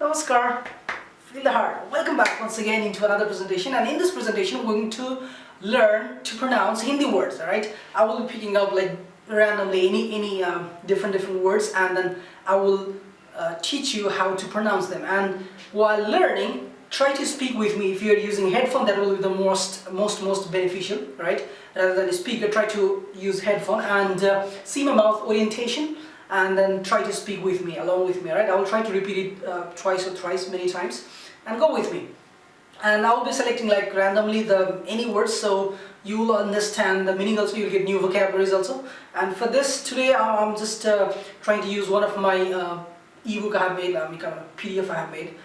Namaskar, feel the heart. Welcome back once again into another presentation, and in this presentation we're going to learn to pronounce Hindi words. Alright, I will be picking up like randomly any different words, and then I will teach you how to pronounce them. And while learning, try to speak with me. If you're using headphone, that will be the most beneficial, right? Rather than a speaker, try to use headphone and see my mouth orientation, and then try to speak with me, along with me, right? I will try to repeat it twice or thrice, many times, and go with me. And I will be selecting like randomly any words, so you will understand the meaning also, you'll get new vocabularies also. And for this today, I'm just trying to use one of my ebook I have made, PDF I have made.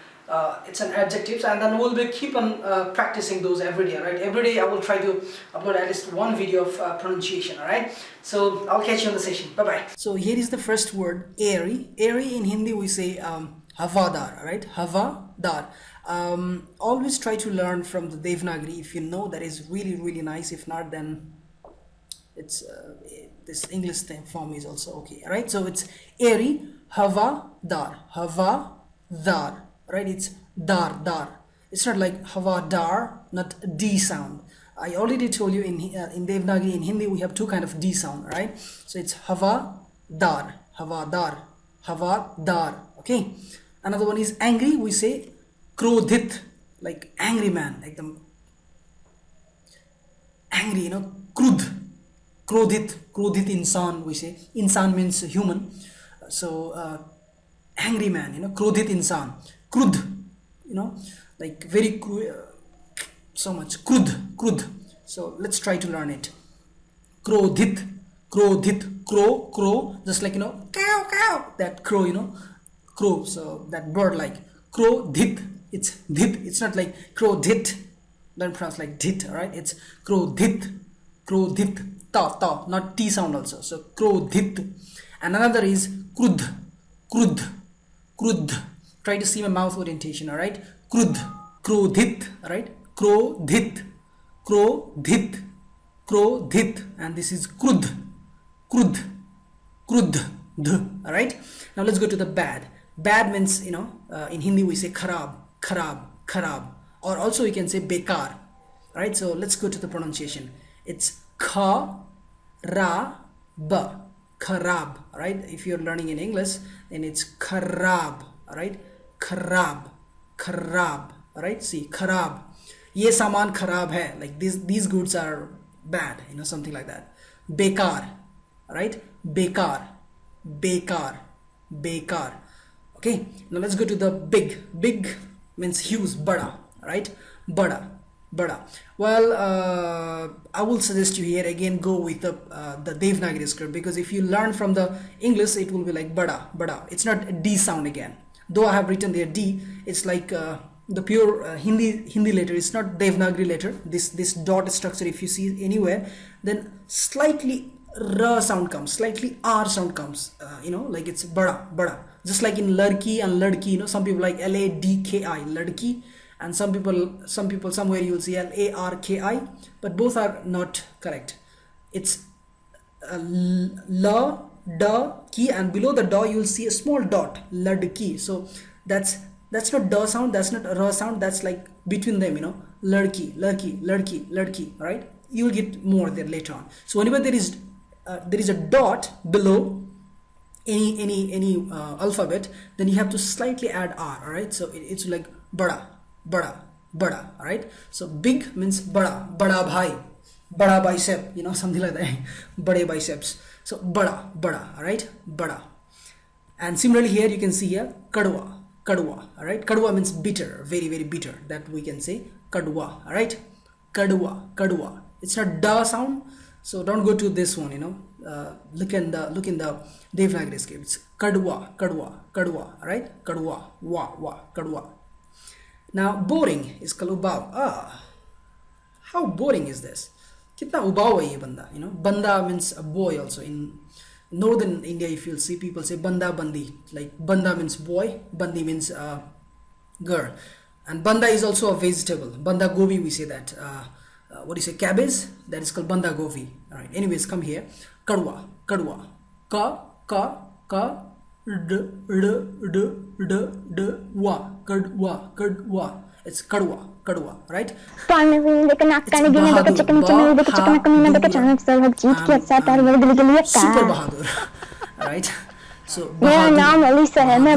It's an adjectives, and then we'll be keep on practicing those every day, right? Every day I will try to upload at least one video of pronunciation, alright? So I'll catch you in the session. Bye bye. So here is the first word, airy. Airy in Hindi we say havadar, right? Havadar. Always try to learn from the Devanagari. If you know, that is really nice. If not, then it's this English form is also okay, right? So it's airy, havadar, havadar. Right, it's dar. It's not like havadar, not D sound. I already told you in Devanagari, in Hindi we have two kind of D sound, right? So it's havadar. Okay. Another one is angry. We say krodhit, like angry man, like the angry, krodhit insan. We say insan means human. So angry man, krodhit insan. Krud, like very so much krud. So let's try to learn it. Krodhit, crow, just like cow, that crow, crow. So that bird, like krodhit, it's dhit. It's not like krodhit. Don't pronounce like dhit, alright? It's krodhit, ta, not T sound also. So krodhit. And another is krud. Try to see my mouth orientation, alright? Krodhit, alright? Krodhit, and this is krud, alright? Now let's go to the bad. Bad means, in Hindi we say kharab, or also we can say bekar, alright? So let's go to the pronunciation. It's kharab, right? If you're learning in English, then it's kharab, right? Kharab, right? See, kharab. Ye saman kharab hai. Like these goods are bad, something like that. Bekar, right? Bekar. Okay. Now let's go to the big. Big means huge, bada, right? Bada. Well, I will suggest you here again go with the Devanagari script, because if you learn from the English, it will be like bada. It's not a D sound again. Though I have written there D, it's like the pure Hindi letter. It's not Devanagari letter. This dot structure, if you see anywhere, then slightly R sound comes, slightly R sound comes. Like it's bada. Just like in ladki and ladki, some people like LADKI, ladki, and some people somewhere you will see LARKI, but both are not correct. It's la, da, ki, and below the da you will see a small dot, ladki. So that's not da sound, that's not ra sound, that's like between them, ladki, right? You will get more there later on. So whenever there is a dot below any alphabet, then you have to slightly add R, alright? So it's like bada, alright? So big means bada bhai, bada bicep, something like that. Bade biceps. So bada, alright? Bada. And similarly here you can see here kadwa, alright? Kadwa means bitter, very bitter, that we can say kadwa, alright? Kadwa. It's not da sound, so don't go to this one, look in the Devanagari script. It's kadwa, alright? Kadwa. Now boring is called ubav. How boring is this? Kitna ubav hai ye banda, banda means a boy also. In northern India, if you'll see, people say banda bandi, like banda means boy, bandi means girl, and banda is also a vegetable. Banda gobi, we say that. What do you say, cabbage? That is called banda gobi. All right, anyways, come here. Kadwa, ka Kadwa. It's kadwa, right? Super Bahadur, right? So Bahadur.